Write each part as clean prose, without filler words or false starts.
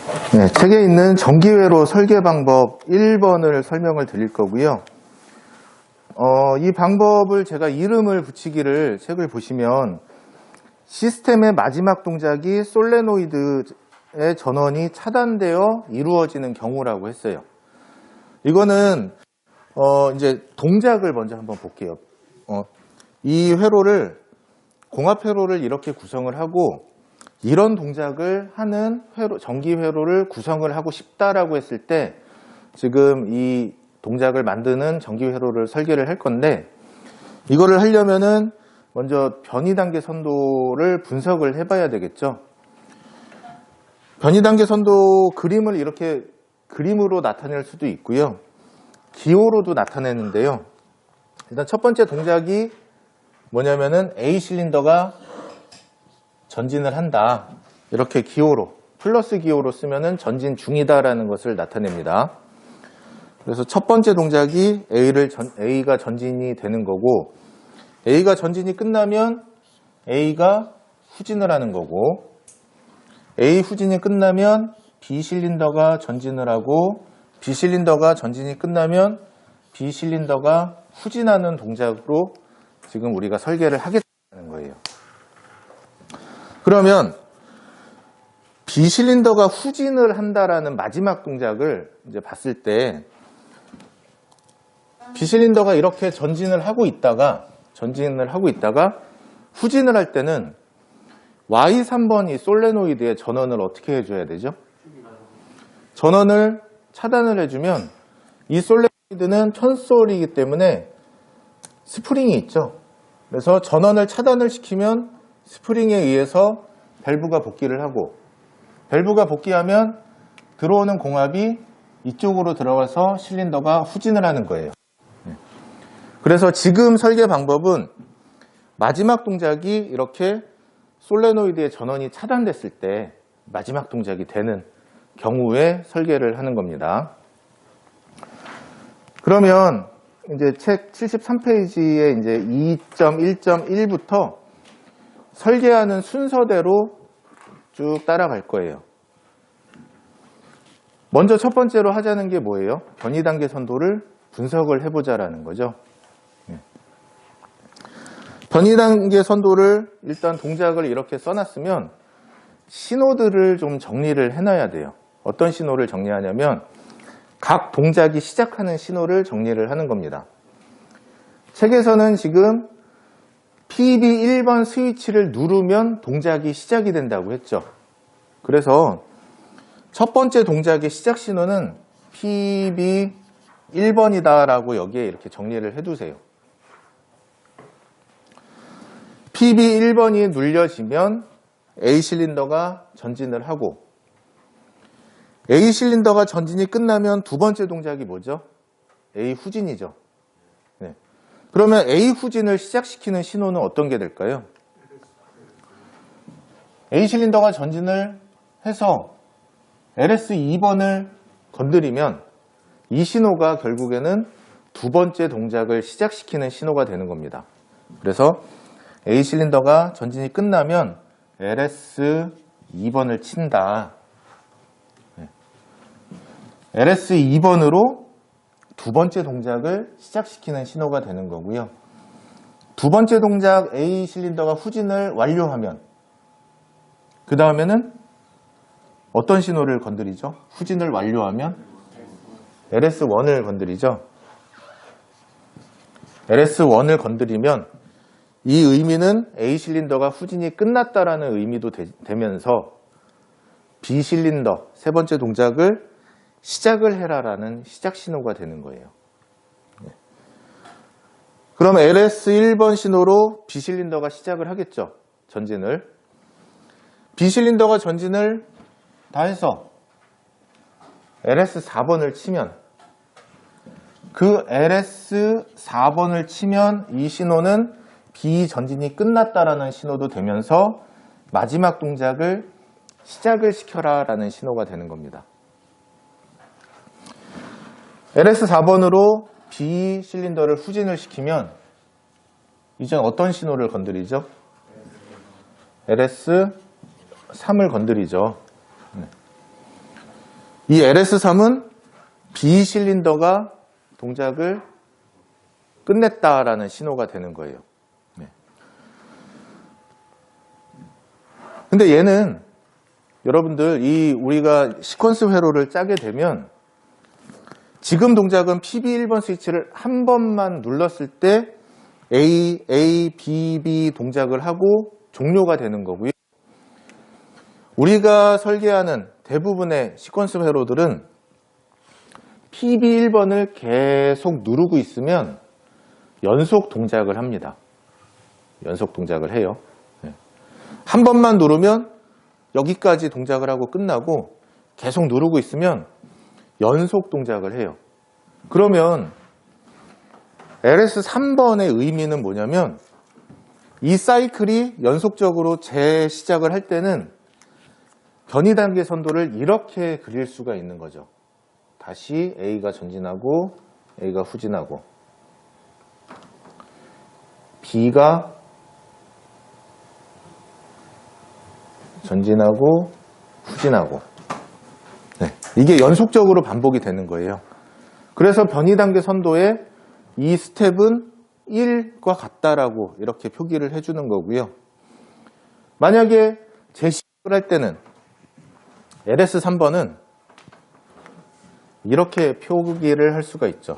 네, 책에 있는 전기회로 설계 방법 1번을 설명을 드릴 거고요. 이 방법을 제가 이름을 붙이기를 책을 보시면 시스템의 마지막 동작이 솔레노이드의 전원이 차단되어 이루어지는 경우라고 했어요. 이거는 이제 동작을 먼저 한번 볼게요. 이 회로를 공합 회로를 이렇게 구성을 하고 이런 동작을 하는 전기 회로를 구성을 하고 싶다라고 했을 때 지금 이 동작을 만드는 전기 회로를 설계를 할 건데 이거를 하려면은 먼저 변이 단계 선도를 분석을 해봐야 되겠죠. 변이 단계 선도 그림을 이렇게 그림으로 나타낼 수도 있고요. 기호로도 나타내는데요. 일단 첫 번째 동작이 뭐냐면은 A 실린더가 전진을 한다. 이렇게 기호로, 플러스 기호로 쓰면은 전진 중이다라는 것을 나타냅니다. 그래서 첫 번째 동작이 A가 전진이 되는 거고, A가 전진이 끝나면 A가 후진을 하는 거고, A 후진이 끝나면 B 실린더가 전진을 하고, B 실린더가 전진이 끝나면 B 실린더가 후진하는 동작으로 지금 우리가 설계를 하겠다는 거예요. 그러면 B 실린더가 후진을 한다라는 마지막 동작을 이제 봤을 때 B 실린더가 이렇게 전진을 하고 있다가 후진을 할 때는 Y3번 이 솔레노이드의 전원을 어떻게 해줘야 되죠? 전원을 차단을 해주면 이 솔레노이드는 천솔이기 때문에 스프링이 있죠. 그래서 전원을 차단을 시키면 스프링에 의해서 밸브가 복귀를 하고 밸브가 복귀하면 들어오는 공압이 이쪽으로 들어가서 실린더가 후진을 하는 거예요. 그래서 지금 설계 방법은 마지막 동작이 이렇게 솔레노이드의 전원이 차단됐을 때 마지막 동작이 되는 경우에 설계를 하는 겁니다. 그러면 이제 책 73페이지에 이제 2.1.1부터 설계하는 순서대로 쭉 따라갈 거예요. 먼저 첫 번째로 하자는 게 뭐예요? 변이 단계 선도를 분석을 해보자라는 거죠. 변이 단계 선도를 일단 동작을 이렇게 써놨으면 신호들을 좀 정리를 해놔야 돼요. 어떤 신호를 정리하냐면 각 동작이 시작하는 신호를 정리를 하는 겁니다. 책에서는 지금 PB1번 스위치를 누르면 동작이 시작이 된다고 했죠. 그래서 첫 번째 동작의 시작 신호는 PB1번이다라고 여기에 이렇게 정리를 해두세요. PB1번이 눌려지면 A 실린더가 전진을 하고 A 실린더가 전진이 끝나면 두 번째 동작이 뭐죠? A 후진이죠. 네. 그러면 A 후진을 시작시키는 신호는 어떤 게 될까요? A 실린더가 전진을 해서 LS2번을 건드리면 이 신호가 결국에는 두 번째 동작을 시작시키는 신호가 되는 겁니다. 그래서 A 실린더가 전진이 끝나면 LS2번을 친다. LS2번으로 두 번째 동작을 시작시키는 신호가 되는 거고요. 두 번째 동작 A 실린더가 후진을 완료하면 그 다음에는 어떤 신호를 건드리죠? 후진을 완료하면 LS1을 건드리죠. LS1을 건드리면 이 의미는 A 실린더가 후진이 끝났다라는 의미도 되면서 B 실린더 세 번째 동작을 시작을 해라라는 시작 신호가 되는 거예요. 그럼 LS1번 신호로 B 실린더가 시작을 하겠죠. 전진을. B 실린더가 전진을 다 해서 LS4번을 치면 그 LS4번을 치면 이 신호는 B 전진이 끝났다라는 신호도 되면서 마지막 동작을 시작을 시켜라라는 신호가 되는 겁니다. LS4번으로 B 실린더를 후진을 시키면 이제 어떤 신호를 건드리죠? LS3을 건드리죠. 이 LS3은 B 실린더가 동작을 끝냈다라는 신호가 되는 거예요. 네. 근데 얘는 여러분들 우리가 시퀀스 회로를 짜게 되면 지금 동작은 PB1번 스위치를 한 번만 눌렀을 때 A, B, B 동작을 하고 종료가 되는 거고요. 우리가 설계하는 대부분의 시퀀스 회로들은 PB1번을 계속 누르고 있으면 연속 동작을 합니다. 연속 동작을 해요. 한 번만 누르면 여기까지 동작을 하고 끝나고 계속 누르고 있으면 연속 동작을 해요. 그러면 LS3번의 의미는 뭐냐면 이 사이클이 연속적으로 재시작을 할 때는 변이 단계 선도를 이렇게 그릴 수가 있는 거죠. 다시 A가 전진하고 A가 후진하고 B가 전진하고 후진하고 네, 이게 연속적으로 반복이 되는 거예요. 그래서 변이 단계 선도에 이 스텝은 1과 같다라고 이렇게 표기를 해주는 거고요. 만약에 재시작을 할 때는 LS3번은 이렇게 표기를 할 수가 있죠.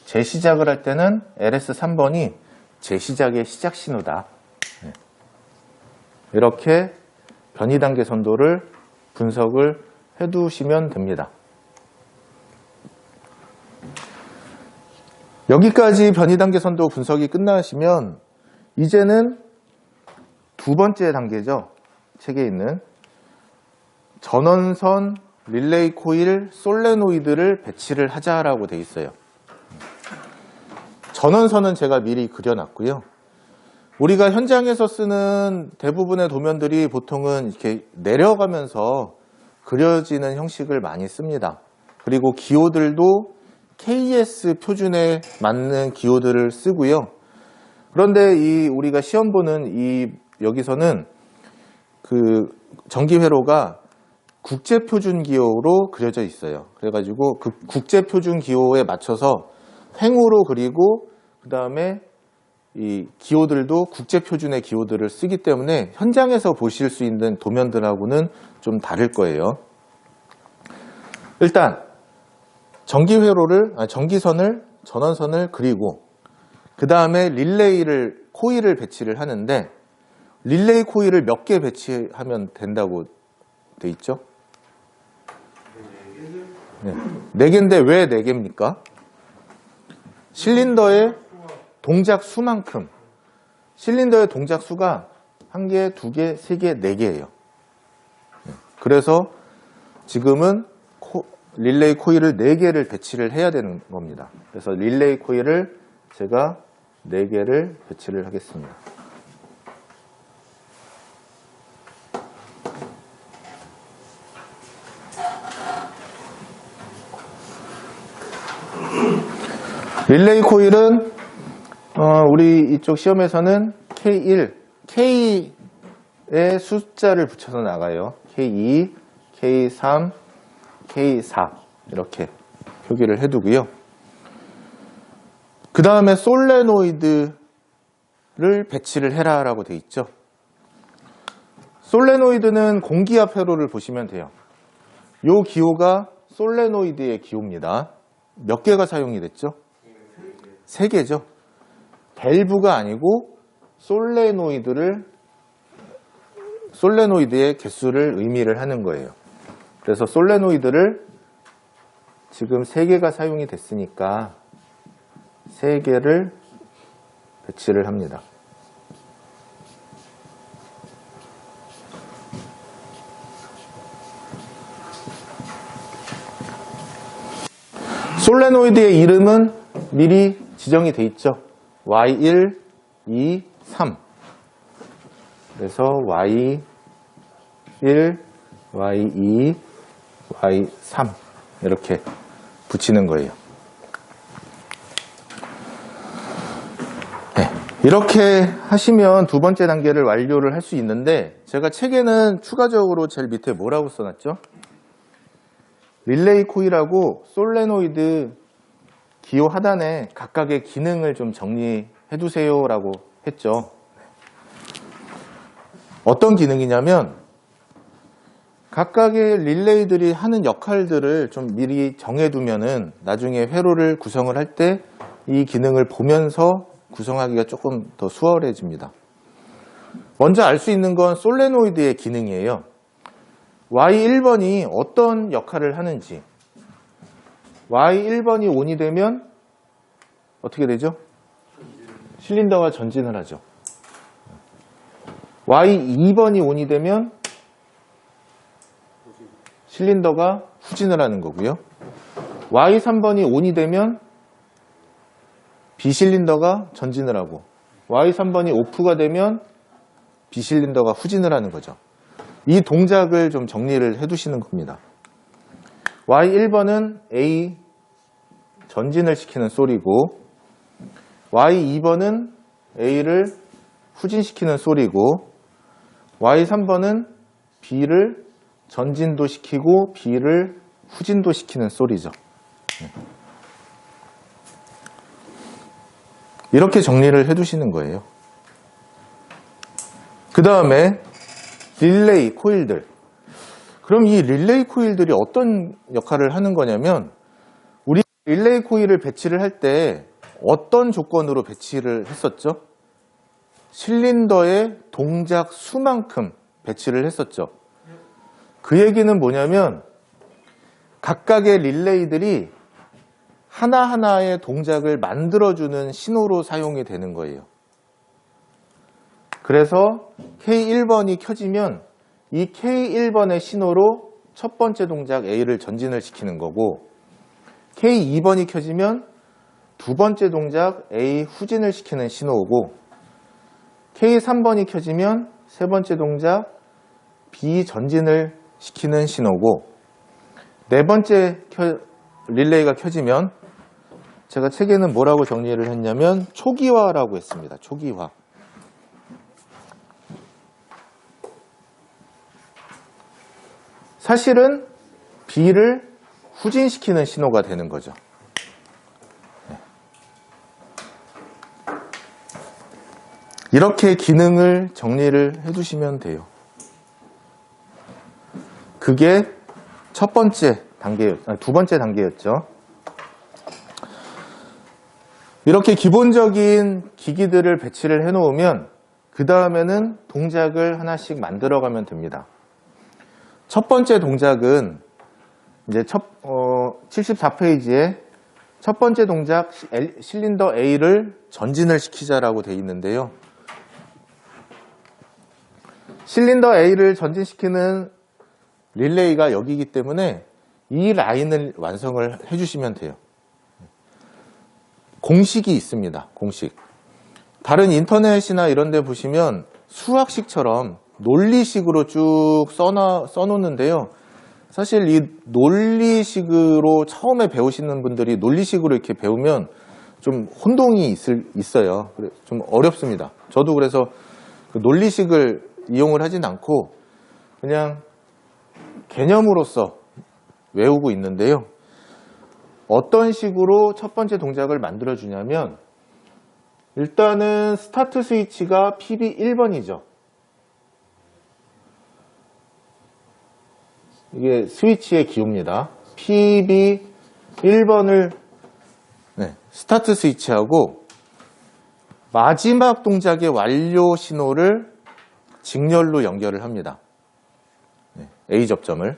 재시작을 할 때는 LS3번이 재시작의 시작 신호다. 이렇게 변이 단계 선도를 분석을 해두시면 됩니다. 여기까지 변이 단계 선도 분석이 끝나시면 이제는 두 번째 단계죠. 책에 있는 전원선 릴레이 코일 솔레노이드를 배치를 하자라고 되어 있어요. 전원선은 제가 미리 그려놨고요. 우리가 현장에서 쓰는 대부분의 도면들이 보통은 이렇게 내려가면서 그려지는 형식을 많이 씁니다. 그리고 기호들도 KS 표준에 맞는 기호들을 쓰고요. 그런데 우리가 시험 보는 여기서는 그 전기 회로가 국제 표준 기호로 그려져 있어요. 그래가지고 그 국제 표준 기호에 맞춰서 횡으로 그리고 그 다음에 이 기호들도 국제 표준의 기호들을 쓰기 때문에 현장에서 보실 수 있는 도면들하고는 좀 다를 거예요. 일단 전기선을 전원선을 그리고 그 다음에 코일을 배치를 하는데 릴레이 코일을 몇 개 배치하면 된다고 돼 있죠? 네. 4개인데 왜 4개입니까? 실린더의 동작 수만큼 실린더의 동작 수가 1개, 2개, 3개, 4개예요. 그래서 지금은 릴레이 코일을 4개를 배치를 해야 되는 겁니다. 그래서 릴레이 코일을 제가 4개를 배치를 하겠습니다. 릴레이 코일은 우리 이쪽 시험에서는 K1, K의 숫자를 붙여서 나가요. K2, K3, K4 이렇게 표기를 해두고요. 그 다음에 솔레노이드를 배치를 해라 라고 되어 있죠. 솔레노이드는 공기압 회로를 보시면 돼요. 이 기호가 솔레노이드의 기호입니다. 몇 개가 사용이 됐죠? 3개죠. 밸브가 아니고 솔레노이드의 개수를 의미를 하는 거예요. 그래서 솔레노이드를 지금 3개가 사용이 됐으니까 3개를 배치를 합니다. 솔레노이드의 이름은 미리 지정이 돼 있죠. Y1, 2, 3. 그래서 Y1, Y2, Y3 이렇게 붙이는 거예요. 네, 이렇게 하시면 두 번째 단계를 완료를 할 수 있는데 제가 책에는 추가적으로 제일 밑에 뭐라고 써놨죠? 릴레이 코일하고 솔레노이드 기호 하단에 각각의 기능을 좀 정리해 두세요 라고 했죠. 어떤 기능이냐면 각각의 릴레이들이 하는 역할들을 좀 미리 정해두면은 나중에 회로를 구성을 할 때 이 기능을 보면서 구성하기가 조금 더 수월해집니다. 먼저 알 수 있는 건 솔레노이드의 기능이에요. Y1번이 어떤 역할을 하는지. Y1번이 ON이 되면 어떻게 되죠? 실린더가 전진을 하죠. Y2번이 ON이 되면 실린더가 후진을 하는 거고요. Y3번이 ON이 되면 B실린더가 전진을 하고 Y3번이 오프가 되면 B실린더가 후진을 하는 거죠. 이 동작을 좀 정리를 해두시는 겁니다. Y1번은 A 전진을 시키는 소리고 Y2번은 A를 후진시키는 소리고 Y3번은 B를 전진도 시키고 B를 후진도 시키는 소리죠. 이렇게 정리를 해두시는 거예요. 그 다음에 릴레이 코일들. 그럼 이 릴레이 코일들이 어떤 역할을 하는 거냐면 우리 릴레이 코일을 배치를 할 때 어떤 조건으로 배치를 했었죠? 실린더의 동작 수만큼 배치를 했었죠. 그 얘기는 뭐냐면 각각의 릴레이들이 하나하나의 동작을 만들어주는 신호로 사용이 되는 거예요. 그래서 K1번이 켜지면 이 K1번의 신호로 첫 번째 동작 A를 전진을 시키는 거고 K2번이 켜지면 두 번째 동작 A 후진을 시키는 신호고 K3번이 켜지면 세 번째 동작 B 전진을 시키는 신호고 네 번째 릴레이가 켜지면 제가 책에는 뭐라고 정리를 했냐면 초기화라고 했습니다. 초기화. 사실은 B를 후진시키는 신호가 되는 거죠. 이렇게 기능을 정리를 해두시면 돼요. 그게 첫 번째 단계, 두 번째 단계였죠. 이렇게 기본적인 기기들을 배치를 해놓으면 그 다음에는 동작을 하나씩 만들어가면 됩니다. 첫 번째 동작은 이제 74페이지에 첫 번째 동작 실린더 A를 전진을 시키자라고 되어 있는데요. 실린더 A를 전진시키는 릴레이가 여기이기 때문에 이 라인을 완성을 해주시면 돼요. 공식이 있습니다. 공식. 다른 인터넷이나 이런 데 보시면 수학식처럼 논리식으로 쭉 써놓는데요. 사실 이 논리식으로 처음에 배우시는 분들이 논리식으로 이렇게 배우면 좀 혼동이 있어요. 좀 어렵습니다. 저도 그래서 그 논리식을 이용을 하진 않고 그냥 개념으로서 외우고 있는데요. 어떤 식으로 첫 번째 동작을 만들어 주냐면 일단은 스타트 스위치가 PB1번이죠. 이게 스위치의 기호입니다. PB1번을 스타트 스위치하고 마지막 동작의 완료 신호를 직렬로 연결을 합니다. A 접점을.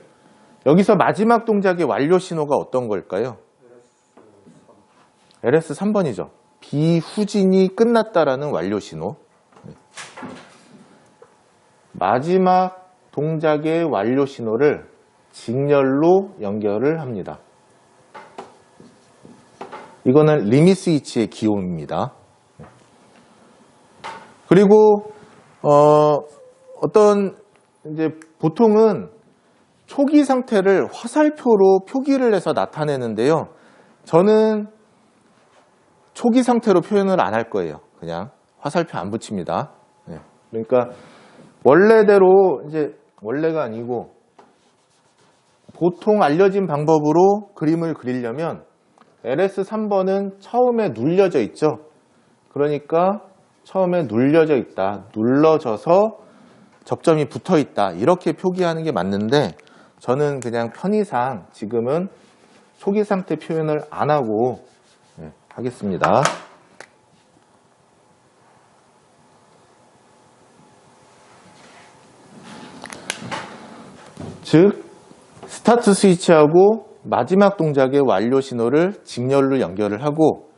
여기서 마지막 동작의 완료 신호가 어떤 걸까요? LS3번이죠. 비후진이 끝났다라는 완료 신호. 마지막 동작의 완료 신호를 직렬로 연결을 합니다. 이거는 리밋 스위치의 기호입니다. 그리고 어떤 이제 보통은 초기 상태를 화살표로 표기를 해서 나타내는데요. 저는 초기 상태로 표현을 안 할 거예요. 그냥 화살표 안 붙입니다. 그러니까 원래대로 이제 원래가 아니고 보통 알려진 방법으로 그림을 그리려면 LS3번은 처음에 눌려져 있죠. 그러니까 처음에 눌려져 있다, 눌러져서 접점이 붙어 있다, 이렇게 표기하는 게 맞는데, 저는 그냥 편의상 지금은 초기 상태 표현을 안 하고 하겠습니다. 즉, 스타트 스위치하고 마지막 동작의 완료 신호를 직렬로 연결을 하고,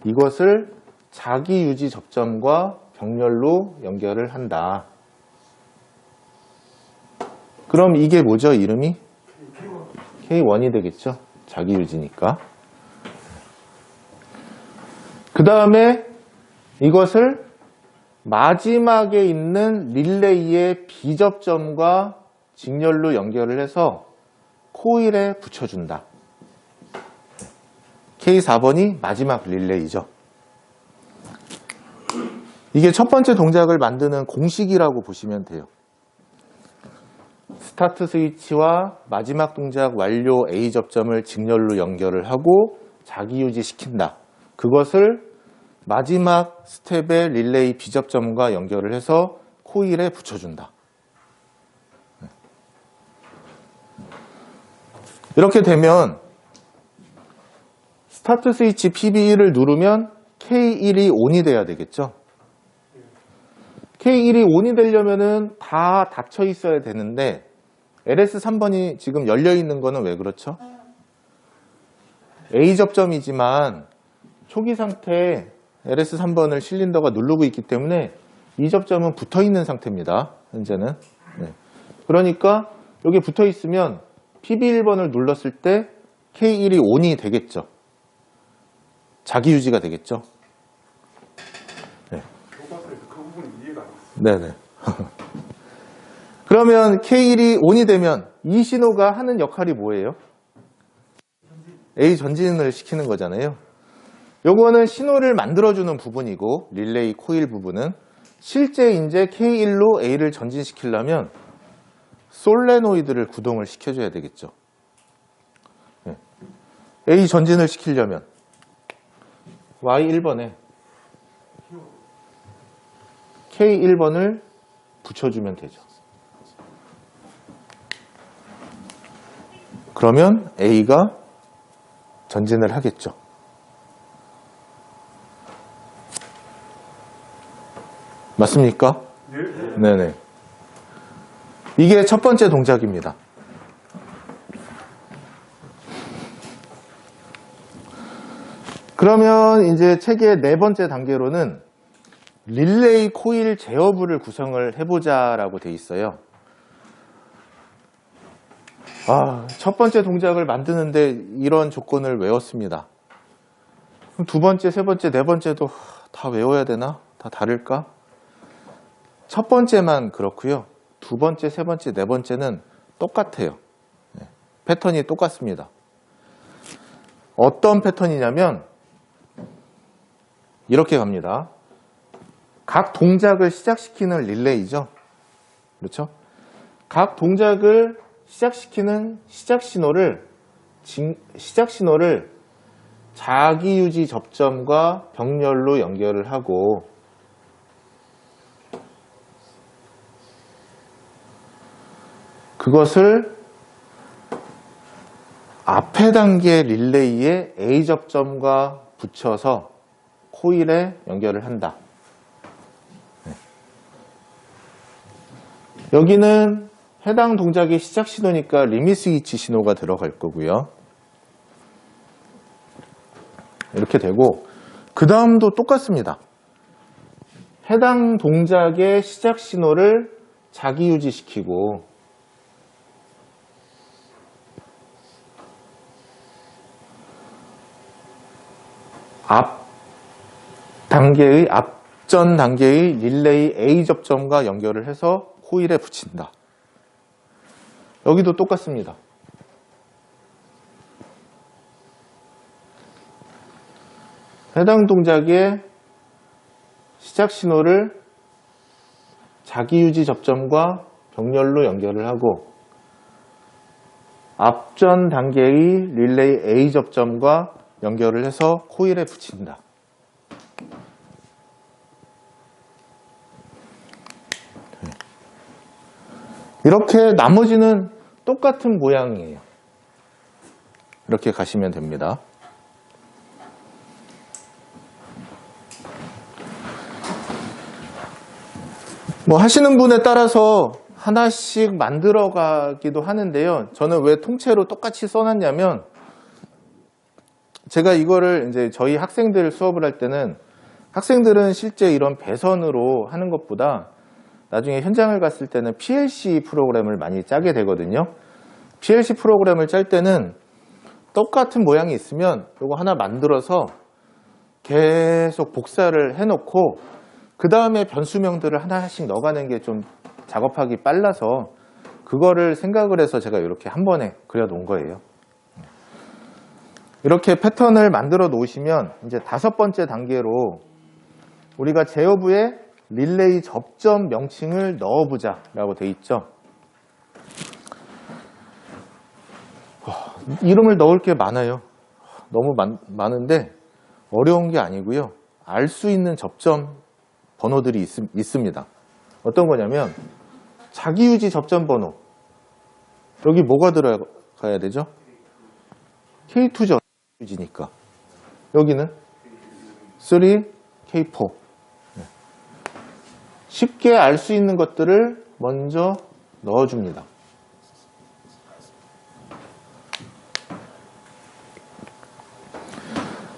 이것을 자기 유지 접점과 병렬로 연결을 한다. 그럼 이게 뭐죠? 이름이? K1이 되겠죠? 자기 유지니까. 그 다음에 이것을 마지막에 있는 릴레이의 비접점과 직렬로 연결을 해서 코일에 붙여준다. K4번이 마지막 릴레이죠. 이게 첫 번째 동작을 만드는 공식이라고 보시면 돼요. 스타트 스위치와 마지막 동작 완료 A 접점을 직렬로 연결을 하고 자기 유지시킨다. 그것을 마지막 스텝의 릴레이 B 접점과 연결을 해서 코일에 붙여준다. 이렇게 되면 스타트 스위치 PB1을 누르면 K1이 ON이 돼야 되겠죠. K1이 ON이 되려면은 다 닫혀 있어야 되는데 LS3번이 지금 열려 있는 거는 왜 그렇죠? A 접점이지만 초기 상태 LS3번을 실린더가 누르고 있기 때문에 이 접점은 붙어 있는 상태입니다. 현재는. 그러니까 여기 붙어 있으면 PB1번을 눌렀을 때 K1이 ON이 되겠죠. 자기 유지가 되겠죠. 교과서에서 그 부분이 이해가 안 됐어요. 네네. 그러면 K1이 ON이 되면 이 신호가 하는 역할이 뭐예요? A 전진을 시키는 거잖아요. 요거는 신호를 만들어주는 부분이고, 릴레이 코일 부분은 실제 이제 K1로 A를 전진시키려면 솔레노이드를 구동을 시켜줘야 되겠죠. A 전진을 시키려면 Y1번에 K1번을 붙여주면 되죠. 그러면 A가 전진을 하겠죠. 맞습니까? 네네. 이게 첫 번째 동작입니다. 그러면 이제 책의 네 번째 단계로는 릴레이 코일 제어부를 구성을 해보자라고 돼 있어요. 첫 번째 동작을 만드는데 이런 조건을 외웠습니다. 그럼 두 번째, 세 번째, 네 번째도 다 외워야 되나? 다 다를까? 첫 번째만 그렇고요. 두 번째, 세 번째, 네 번째는 똑같아요. 패턴이 똑같습니다. 어떤 패턴이냐면 이렇게 갑니다. 각 동작을 시작시키는 릴레이죠. 그렇죠? 각 동작을 시작시키는 시작 신호를 자기 유지 접점과 병렬로 연결을 하고, 그것을 앞에 단계 릴레이의 A 접점과 붙여서 코일에 연결을 한다. 여기는 해당 동작의 시작 신호니까 리밋 스위치 신호가 들어갈 거고요. 이렇게 되고, 그 다음도 똑같습니다. 해당 동작의 시작 신호를 자기 유지시키고, 앞전 단계의 릴레이 A 접점과 연결을 해서 코일에 붙인다. 여기도 똑같습니다. 해당 동작의 시작 신호를 자기 유지 접점과 병렬로 연결을 하고, 앞전 단계의 릴레이 A 접점과 연결을 해서 코일에 붙인다. 이렇게 나머지는 똑같은 모양이에요. 이렇게 가시면 됩니다. 뭐 하시는 분에 따라서 하나씩 만들어 가기도 하는데요. 저는 왜 통째로 똑같이 써놨냐면 제가 이거를 이제 저희 학생들 수업을 할 때는 학생들은 실제 이런 배선으로 하는 것보다 나중에 현장을 갔을 때는 PLC 프로그램을 많이 짜게 되거든요. PLC 프로그램을 짤 때는 똑같은 모양이 있으면 이거 하나 만들어서 계속 복사를 해놓고 그 다음에 변수명들을 하나씩 넣어가는 게 좀 작업하기 빨라서 그거를 생각을 해서 제가 이렇게 한 번에 그려 놓은 거예요. 이렇게 패턴을 만들어 놓으시면 이제 5번째 단계로 우리가 제어부에 릴레이 접점 명칭을 넣어보자 라고 돼 있죠. 이름을 넣을 게 많아요. 너무 많은데 어려운 게 아니고요. 알 수 있는 접점 번호들이 있습니다. 어떤 거냐면 자기유지 접점 번호. 여기 뭐가 들어가야 되죠? K2죠. 유지니까. 여기는 3, K4. 쉽게 알 수 있는 것들을 먼저 넣어줍니다.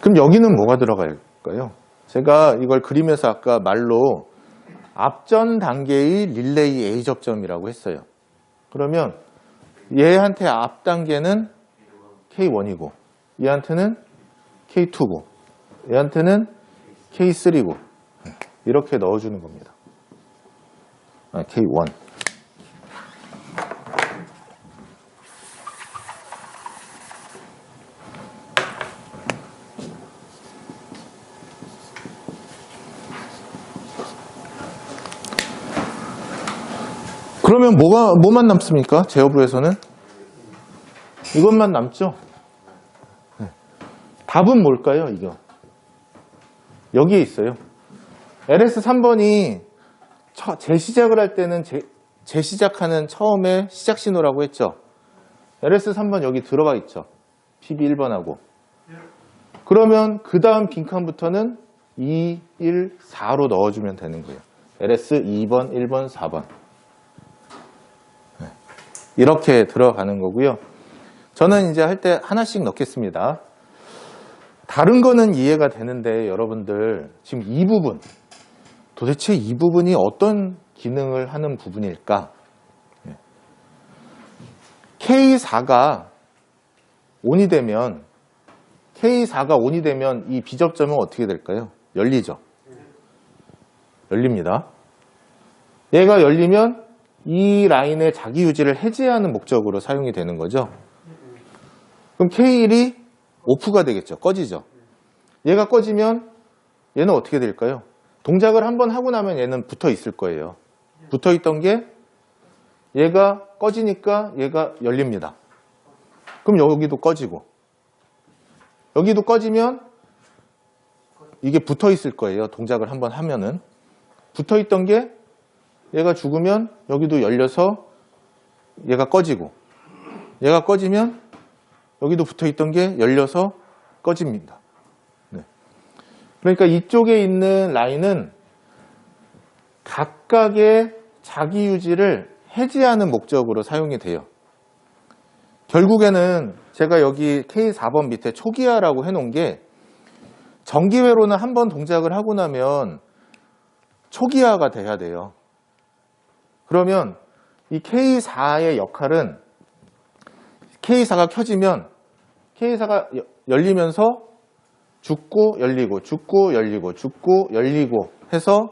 그럼 여기는 뭐가 들어갈까요? 제가 이걸 그리면서 아까 말로 앞전 단계의 릴레이 A 접점이라고 했어요. 그러면 얘한테 앞 단계는 K1이고 얘한테는 K2고 얘한테는 K3고 이렇게 넣어주는 겁니다. K1. 그러면 뭐만 남습니까? 제어부에서는? 이것만 남죠? 네. 답은 뭘까요, 이거? 여기에 있어요. LS3번이 재시작을 할 때는 재시작하는 처음에 시작 신호라고 했죠. LS3번 여기 들어가 있죠. PB1번하고. 그러면 그 다음 빈칸부터는 2, 1, 4로 넣어주면 되는 거예요. LS 2번, 1번, 4번. 이렇게 들어가는 거고요. 저는 이제 할 때 하나씩 넣겠습니다. 다른 거는 이해가 되는데 여러분들 지금 이 부분 도대체 이 부분이 어떤 기능을 하는 부분일까? K4가 ON이 되면 이 B접점은 어떻게 될까요? 열리죠. 열립니다. 얘가 열리면 이 라인의 자기 유지를 해제하는 목적으로 사용이 되는 거죠. 그럼 K1이 오프가 되겠죠. 꺼지죠. 얘가 꺼지면 얘는 어떻게 될까요? 동작을 한번 하고 나면 얘는 붙어 있을 거예요. 붙어 있던 게 얘가 꺼지니까 얘가 열립니다. 그럼 여기도 꺼지고 여기도 꺼지면 이게 붙어 있을 거예요. 동작을 한번 하면은 붙어 있던 게 얘가 죽으면 여기도 열려서 얘가 꺼지고 얘가 꺼지면 여기도 붙어있던 게 열려서 꺼집니다. 네. 그러니까 이쪽에 있는 라인은 각각의 자기 유지를 해지하는 목적으로 사용이 돼요. 결국에는 제가 여기 K4번 밑에 초기화라고 해놓은 게 정기회로는 한번 동작을 하고 나면 초기화가 돼야 돼요. 그러면 이 K4의 역할은 K4가 켜지면 K4가 열리면서 죽고 열리고 죽고 열리고 죽고 열리고 해서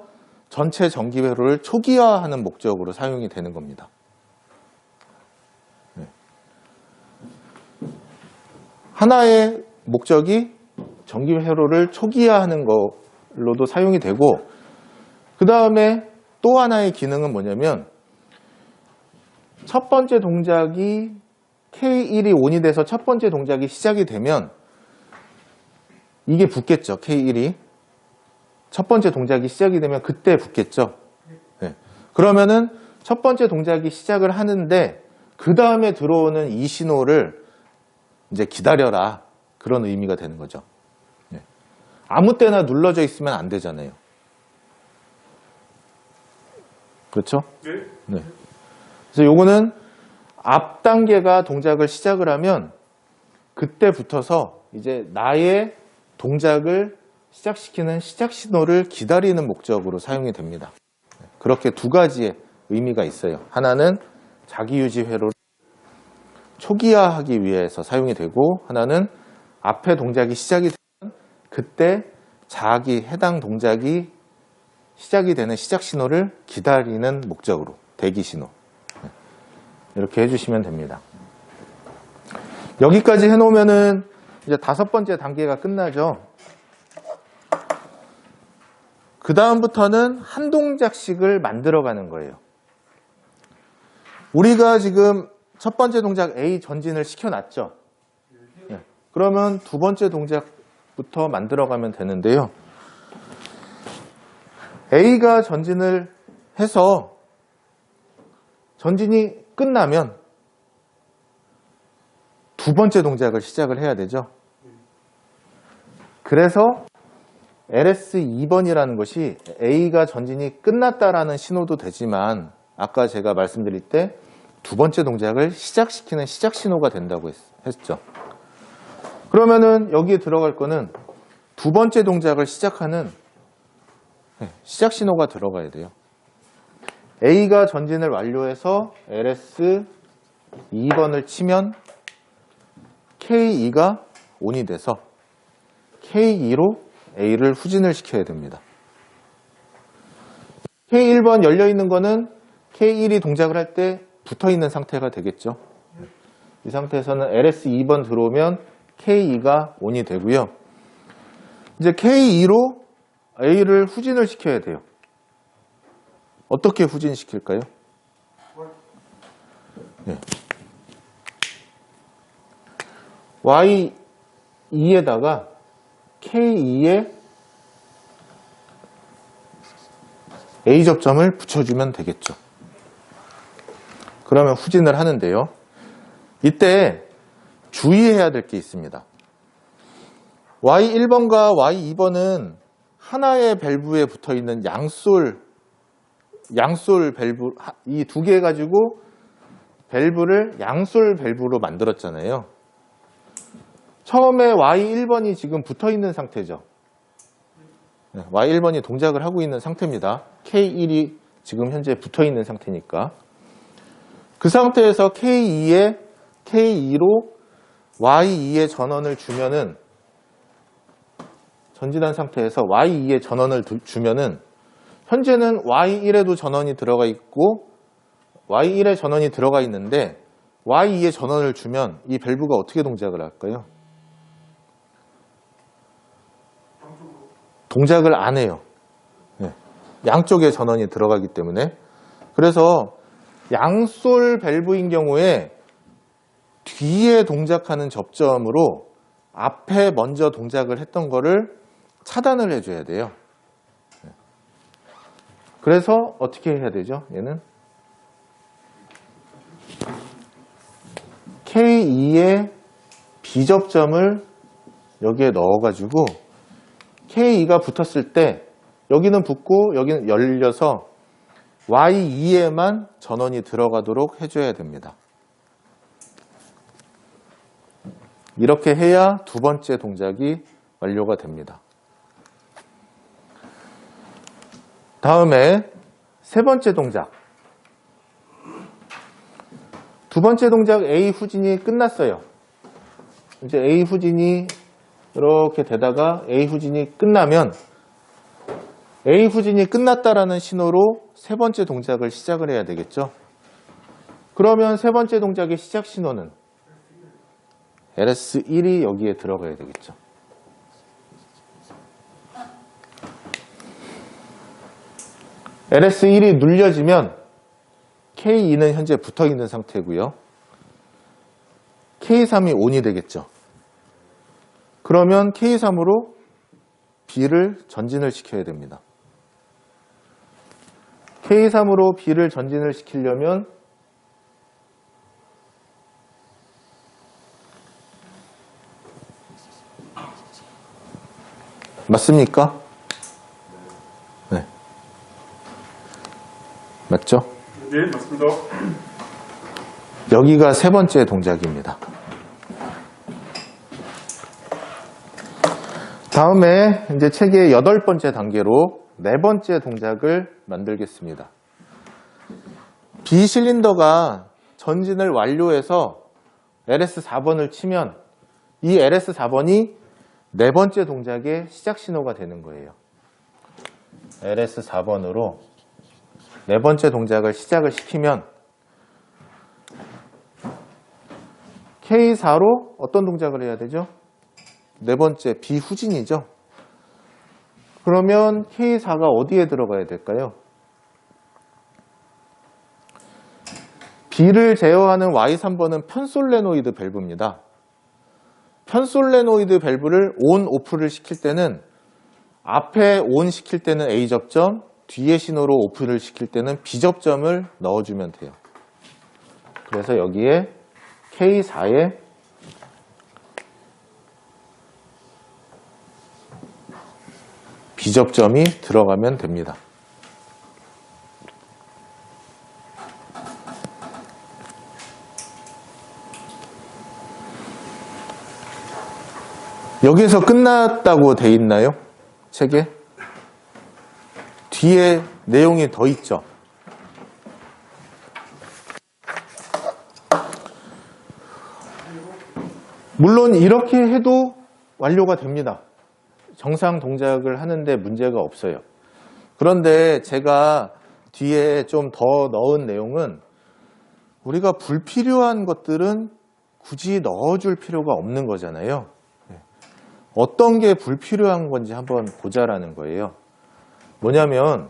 전체 전기회로를 초기화하는 목적으로 사용이 되는 겁니다. 네. 하나의 목적이 전기회로를 초기화하는 걸로도 사용이 되고 그 다음에 또 하나의 기능은 뭐냐면 첫 번째 동작이 K1이 ON이 돼서 첫 번째 동작이 시작이 되면 이게 붙겠죠. K1이. 첫 번째 동작이 시작이 되면 그때 붙겠죠. 네. 그러면은 첫 번째 동작이 시작을 하는데 그 다음에 들어오는 이 신호를 이제 기다려라. 그런 의미가 되는 거죠. 네. 아무 때나 눌러져 있으면 안 되잖아요. 그렇죠? 네. 그래서 요거는 앞 단계가 동작을 시작을 하면 그때 붙어서 이제 나의 동작을 시작시키는 시작 신호를 기다리는 목적으로 사용이 됩니다. 그렇게 두 가지의 의미가 있어요. 하나는 자기 유지 회로를 초기화하기 위해서 사용이 되고, 하나는 앞에 동작이 시작이 되면 그때 자기 해당 동작이 시작이 되는 시작 신호를 기다리는 목적으로 대기 신호. 이렇게 해주시면 됩니다. 여기까지 해놓으면은 이제 5번째 단계가 끝나죠. 그 다음부터는 한 동작씩을 만들어가는 거예요. 우리가 지금 첫 번째 동작 A 전진을 시켜놨죠. 네. 그러면 두 번째 동작부터 만들어가면 되는데요. A가 전진을 해서 전진이 끝나면 두 번째 동작을 시작을 해야 되죠. 그래서 LS2번이라는 것이 A가 전진이 끝났다라는 신호도 되지만 아까 제가 말씀드릴 때 두 번째 동작을 시작시키는 시작 신호가 된다고 했죠. 그러면은 여기에 들어갈 거는 두 번째 동작을 시작하는 시작 신호가 들어가야 돼요. A가 전진을 완료해서 LS2번을 치면 K2가 ON이 돼서 K2로 A를 후진을 시켜야 됩니다. K1번 열려있는 거는 K1이 동작을 할 때 붙어있는 상태가 되겠죠. 이 상태에서는 LS2번 들어오면 K2가 ON이 되고요. 이제 K2로 A를 후진을 시켜야 돼요. 어떻게 후진시킬까요? 네. Y2에다가 K2에 A 접점을 붙여주면 되겠죠. 그러면 후진을 하는데요. 이때 주의해야 될 게 있습니다. Y1번과 Y2번은 하나의 밸브에 붙어있는 양솔 밸브, 이 두 개 가지고 밸브를 양솔 밸브로 만들었잖아요. 처음에 Y1번이 지금 붙어있는 상태죠. Y1번이 동작을 하고 있는 상태입니다. K1이 지금 현재 붙어있는 상태니까. 그 상태에서 K2로 Y2의 전원을 주면은, 전진한 상태에서 Y2의 전원을 주면은, 현재는 Y1에도 전원이 들어가 있고, Y1에 전원이 들어가 있는데, Y2의 전원을 주면 이 밸브가 어떻게 동작을 할까요? 동작을 안 해요. 양쪽에 전원이 들어가기 때문에. 그래서 양솔 밸브인 경우에 뒤에 동작하는 접점으로 앞에 먼저 동작을 했던 거를 차단을 해줘야 돼요. 그래서 어떻게 해야 되죠? 얘는 K2의 B접점을 여기에 넣어가지고 K2가 붙었을 때 여기는 붙고 여기는 열려서 Y2에만 전원이 들어가도록 해줘야 됩니다. 이렇게 해야 두 번째 동작이 완료가 됩니다. 다음에 세 번째 동작. 두 번째 동작 A 후진이 끝났어요. 이제 A 후진이 이렇게 되다가 A 후진이 끝나면 A 후진이 끝났다라는 신호로 세 번째 동작을 시작을 해야 되겠죠. 그러면 세 번째 동작의 시작 신호는 LS1이 여기에 들어가야 되겠죠. LS1이 눌려지면 K2는 현재 붙어 있는 상태고요. K3이 ON이 되겠죠. 그러면 K3으로 B를 전진을 시켜야 됩니다. K3으로 B를 전진을 시키려면 맞습니까? 네. 맞죠? 네, 맞습니다. 여기가 세 번째 동작입니다. 다음에 이제 책의 8번째 단계로 네 번째 동작을 만들겠습니다. B 실린더가 전진을 완료해서 LS4번을 치면 이 LS4번이 네 번째 동작의 시작 신호가 되는 거예요. LS4번으로 네 번째 동작을 시작을 시키면 K4로 어떤 동작을 해야 되죠? 네 번째 B 후진이죠. 그러면 K4가 어디에 들어가야 될까요? B를 제어하는 Y3번은 편솔레노이드 밸브입니다. 편솔레노이드 밸브를 ON, OFF를 시킬 때는 앞에 ON 시킬 때는 A 접점, 뒤에 신호로 OFF를 시킬 때는 B 접점을 넣어주면 돼요. 그래서 여기에 K4에 B 접점이 들어가면 됩니다. 여기서 끝났다고 돼 있나요? 책에? 뒤에 내용이 더 있죠. 물론 이렇게 해도 완료가 됩니다. 정상 동작을 하는데 문제가 없어요. 그런데 제가 뒤에 좀 더 넣은 내용은 우리가 불필요한 것들은 굳이 넣어줄 필요가 없는 거잖아요. 어떤 게 불필요한 건지 한번 보자라는 거예요. 뭐냐면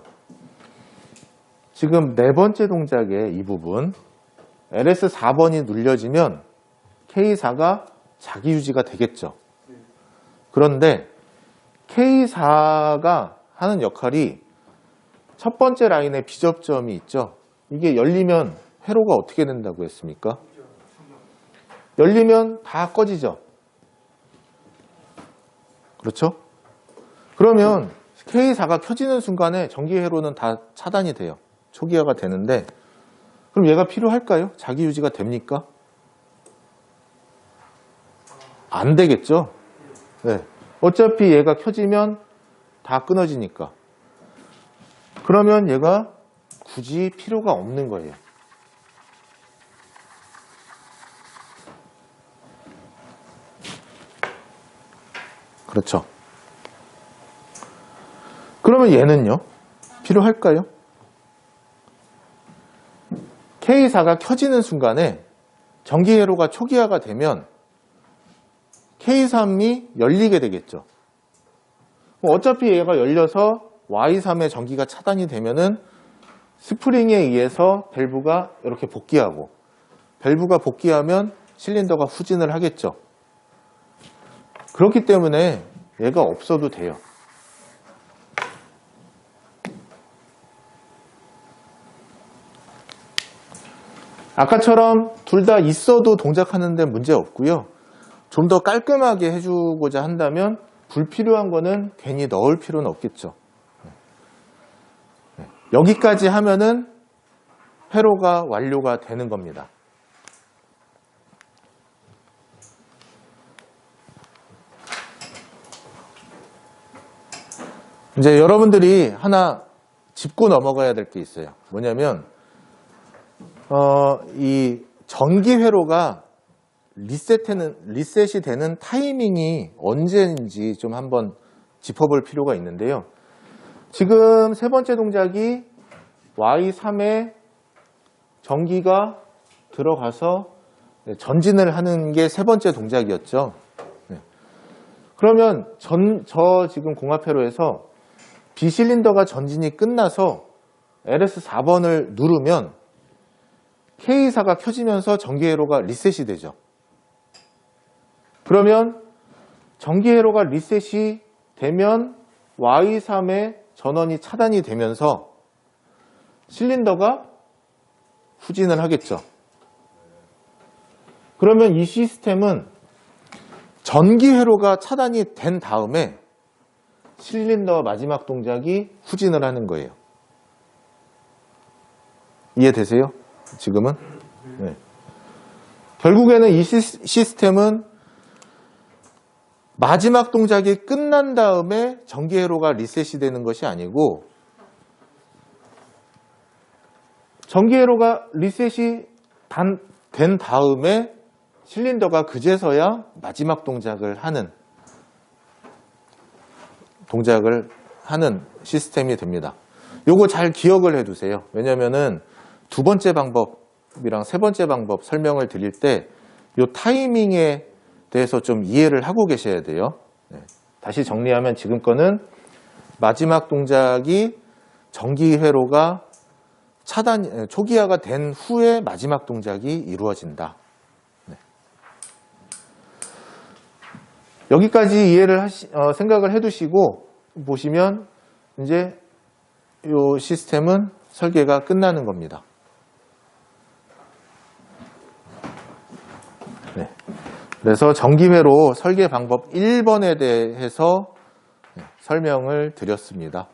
지금 네 번째 동작의 이 부분 LS4번이 눌려지면 K4가 자기 유지가 되겠죠. 그런데 K4가 하는 역할이 첫 번째 라인에 비접점이 있죠. 이게 열리면 회로가 어떻게 된다고 했습니까? 열리면 다 꺼지죠. 그렇죠? 그러면 K4가 켜지는 순간에 전기 회로는 다 차단이 돼요. 초기화가 되는데 그럼 얘가 필요할까요? 자기 유지가 됩니까? 안 되겠죠? 네. 어차피 얘가 켜지면 다 끊어지니까. 그러면 얘가 굳이 필요가 없는 거예요. 그렇죠. 그러면 얘는요? 필요할까요? K4가 켜지는 순간에 전기 회로가 초기화가 되면 K3이 열리게 되겠죠. 어차피 얘가 열려서 Y3의 전기가 차단이 되면은 스프링에 의해서 밸브가 이렇게 복귀하고 밸브가 복귀하면 실린더가 후진을 하겠죠. 그렇기 때문에 얘가 없어도 돼요. 아까처럼 둘 다 있어도 동작하는 데 문제 없고요. 좀 더 깔끔하게 해주고자 한다면 불필요한 거는 괜히 넣을 필요는 없겠죠. 여기까지 하면은 회로가 완료가 되는 겁니다. 이제 여러분들이 하나 짚고 넘어가야 될 게 있어요. 뭐냐면 이 전기 회로가 리셋이 되는 타이밍이 언제인지 좀 한번 짚어볼 필요가 있는데요. 지금 세 번째 동작이 Y3에 전기가 들어가서 전진을 하는 게 세 번째 동작이었죠. 그러면 저 지금 공합회로에서 B 실린더가 전진이 끝나서 LS4번을 누르면 K4가 켜지면서 전기 회로가 리셋이 되죠. 그러면 전기 회로가 리셋이 되면 Y3의 전원이 차단이 되면서 실린더가 후진을 하겠죠. 그러면 이 시스템은 전기 회로가 차단이 된 다음에 실린더 마지막 동작이 후진을 하는 거예요. 이해되세요? 지금은? 네. 결국에는 이 시스템은 마지막 동작이 끝난 다음에 전기 회로가 리셋이 되는 것이 아니고 전기 회로가 리셋이 된 다음에 실린더가 그제서야 마지막 동작을 하는 시스템이 됩니다. 요거 잘 기억을 해두세요. 왜냐면은 두 번째 방법이랑 세 번째 방법 설명을 드릴 때 요 타이밍에 대해서 좀 이해를 하고 계셔야 돼요. 네. 다시 정리하면 지금 거는 마지막 동작이 전기 회로가 초기화가 된 후에 마지막 동작이 이루어진다. 네. 여기까지 이해를 생각을 해두시고 보시면 이제 이 시스템은 설계가 끝나는 겁니다. 네. 그래서 전기회로 설계 방법 1번에 대해서 설명을 드렸습니다.